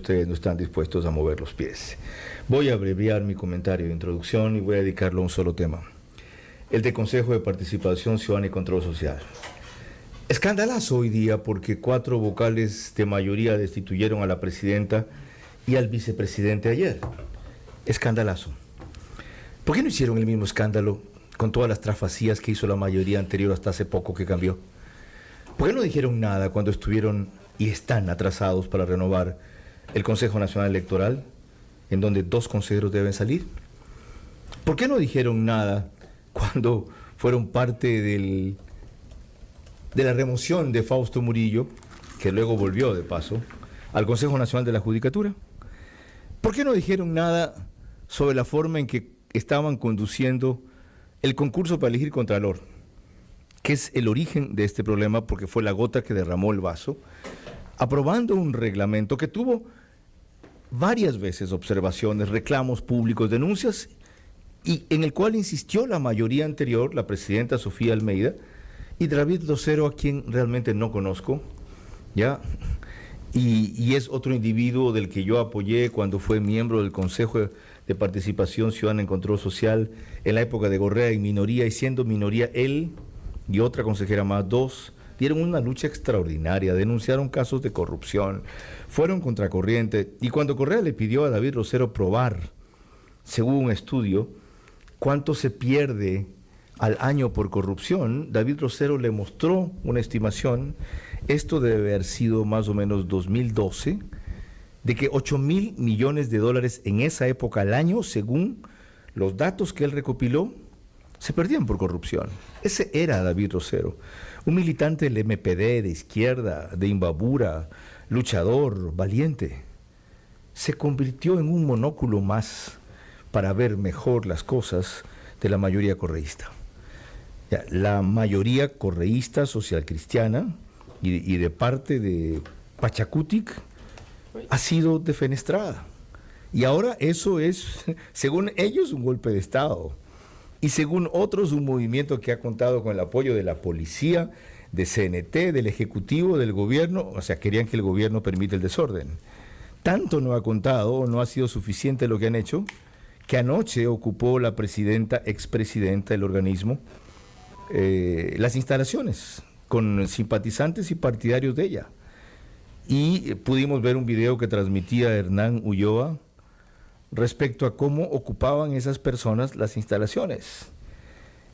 ustedes no están dispuestos a mover los pies. Voy a abreviar mi comentario de introducción y voy a dedicarlo a un solo tema, el de Consejo de Participación Ciudadana y Control Social. Escandalazo hoy día porque 4 vocales de mayoría destituyeron a la presidenta y al vicepresidente ayer. Escandalazo. ¿Por qué no hicieron el mismo escándalo con todas las trafacías que hizo la mayoría anterior hasta hace poco que cambió? ¿Por qué no dijeron nada cuando estuvieron y están atrasados para renovar el Consejo Nacional Electoral, en donde 2 consejeros deben salir? ¿Por qué no dijeron nada cuando fueron parte de la remoción de Fausto Murillo, que luego volvió de paso, al Consejo Nacional de la Judicatura? ¿Por qué no dijeron nada sobre la forma en que estaban conduciendo el concurso para elegir contralor, que es el origen de este problema porque fue la gota que derramó el vaso, aprobando un reglamento que tuvo varias veces observaciones, reclamos públicos, denuncias, y en el cual insistió la mayoría anterior, la presidenta Sofía Almeida, y David Rosero, a quien realmente no conozco, ¿ya? Y es otro individuo del que yo apoyé cuando fue miembro del Consejo de Participación Ciudadana en Control Social en la época de Correa en minoría, y siendo minoría él y otra consejera más, 2, dieron una lucha extraordinaria, denunciaron casos de corrupción, fueron contracorriente, y cuando Correa le pidió a David Rosero probar, según un estudio, cuánto se pierde al año por corrupción, David Rosero le mostró una estimación, esto debe haber sido más o menos 2012, de que 8.000 millones de dólares en esa época al año, según los datos que él recopiló, se perdían por corrupción. Ese era David Rosero, un militante del MPD, de izquierda, de Imbabura, luchador, valiente. Se convirtió en un monóculo más para ver mejor las cosas de la mayoría correísta. La mayoría correísta socialcristiana y de parte de Pachacutic ha sido defenestrada. Y ahora eso es, según ellos, un golpe de Estado. Y según otros, un movimiento que ha contado con el apoyo de la policía, de CNT, del Ejecutivo, del gobierno. O sea, querían que el gobierno permita el desorden. Tanto no ha contado, o no ha sido suficiente lo que han hecho, que anoche ocupó la presidenta, expresidenta del organismo, las instalaciones, con simpatizantes y partidarios de ella. Y pudimos ver un video que transmitía Hernán Ulloa respecto a cómo ocupaban esas personas las instalaciones.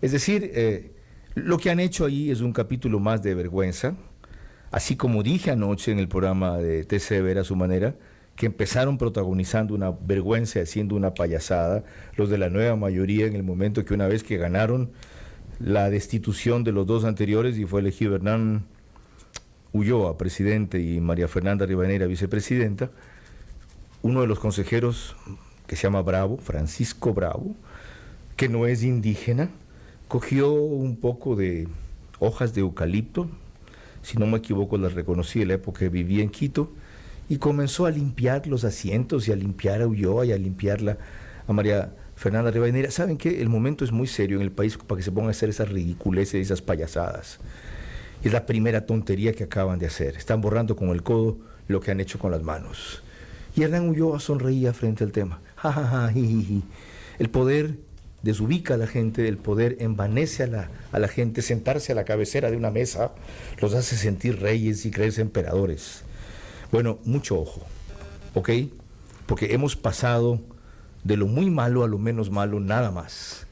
Es decir, lo que han hecho ahí es un capítulo más de vergüenza, así como dije anoche en el programa de TC Ver a su manera, que empezaron protagonizando una vergüenza, haciendo una payasada, los de la nueva mayoría, en el momento que una vez que ganaron la destitución de los 2 anteriores y fue elegido Hernán Ulloa, presidente, y María Fernanda Rivadeneira, vicepresidenta, uno de los consejeros, que se llama Bravo, Francisco Bravo, que no es indígena, cogió un poco de hojas de eucalipto, si no me equivoco las reconocí en la época que vivía en Quito, y comenzó a limpiar los asientos y a limpiar a Ulloa y a limpiarla a María Fernanda Rivadeneira. ¿Saben qué? El momento es muy serio en el país para que se pongan a hacer esas ridiculeces y esas payasadas. Es la primera tontería que acaban de hacer. Están borrando con el codo lo que han hecho con las manos. Y Hernán Ulloa sonreía frente al tema. Ja, ja, ja, jijiji. El poder desubica a la gente, el poder envanece a la gente. Sentarse a la cabecera de una mesa los hace sentir reyes y creerse emperadores. Bueno, mucho ojo, ¿ok? Porque hemos pasado de lo muy malo a lo menos malo, nada más.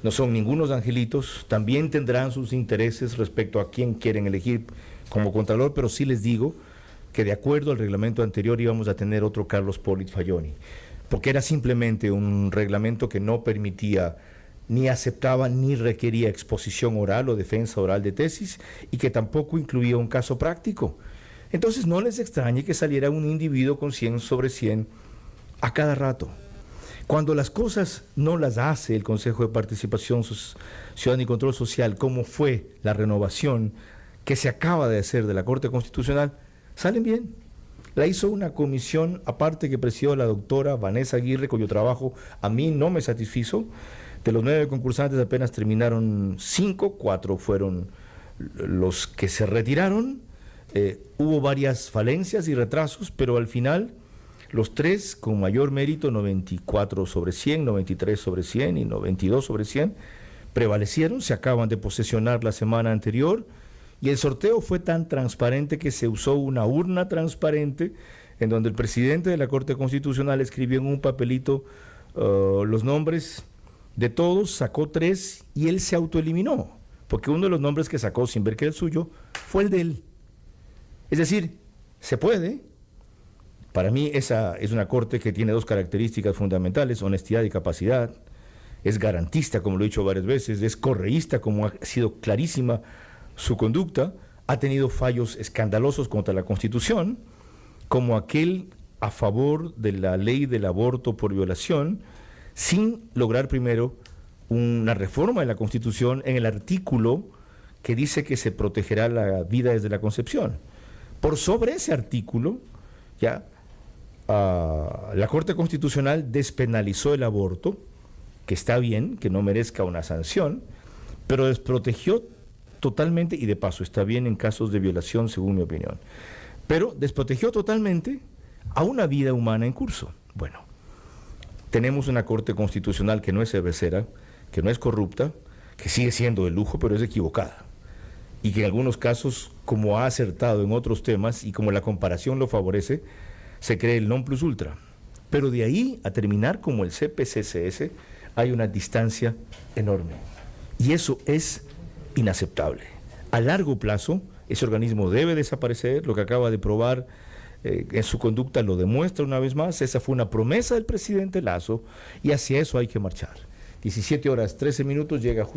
No son ningunos angelitos, también tendrán sus intereses respecto a quién quieren elegir como contralor, pero sí les digo que de acuerdo al reglamento anterior íbamos a tener otro Carlos Polit Fayoni, porque era simplemente un reglamento que no permitía, ni aceptaba, ni requería exposición oral o defensa oral de tesis, y que tampoco incluía un caso práctico. Entonces no les extrañe que saliera un individuo con 100 sobre 100 a cada rato. Cuando las cosas no las hace el Consejo de Participación Ciudadana y Control Social, como fue la renovación que se acaba de hacer de la Corte Constitucional, salen bien. La hizo una comisión aparte que presidió la doctora Vanessa Aguirre, cuyo trabajo a mí no me satisfizo. De los 9 concursantes apenas terminaron 5, 4 fueron los que se retiraron. Hubo varias falencias y retrasos, pero al final Los tres con mayor mérito, 94 sobre 100, 93 sobre 100 y 92 sobre 100, prevalecieron, se acaban de posesionar la semana anterior y el sorteo fue tan transparente que se usó una urna transparente en donde el presidente de la Corte Constitucional escribió en un papelito los nombres de todos, sacó 3 y él se autoeliminó, porque uno de los nombres que sacó sin ver que era el suyo fue el de él. Es decir, se puede. Para mí esa es una corte que tiene 2 características fundamentales: honestidad y capacidad. Es garantista, como lo he dicho varias veces, es correísta, como ha sido clarísima su conducta, ha tenido fallos escandalosos contra la Constitución, como aquel a favor de la ley del aborto por violación, sin lograr primero una reforma de la Constitución en el artículo que dice que se protegerá la vida desde la concepción. Por sobre ese artículo, ya, la Corte Constitucional despenalizó el aborto, que está bien, que no merezca una sanción, pero desprotegió totalmente, y de paso está bien en casos de violación, según mi opinión, pero desprotegió totalmente a una vida humana en curso. Bueno, tenemos una Corte Constitucional que no es cervecera, que no es corrupta, que sigue siendo de lujo, pero es equivocada, y que en algunos casos, como ha acertado en otros temas y como la comparación lo favorece, se cree el non plus ultra. Pero de ahí a terminar como el CPCCS hay una distancia enorme, y eso es inaceptable. A largo plazo, ese organismo debe desaparecer. Lo que acaba de probar en su conducta lo demuestra una vez más. Esa fue una promesa del presidente Lasso y hacia eso hay que marchar. 17 horas 13 minutos, llega justo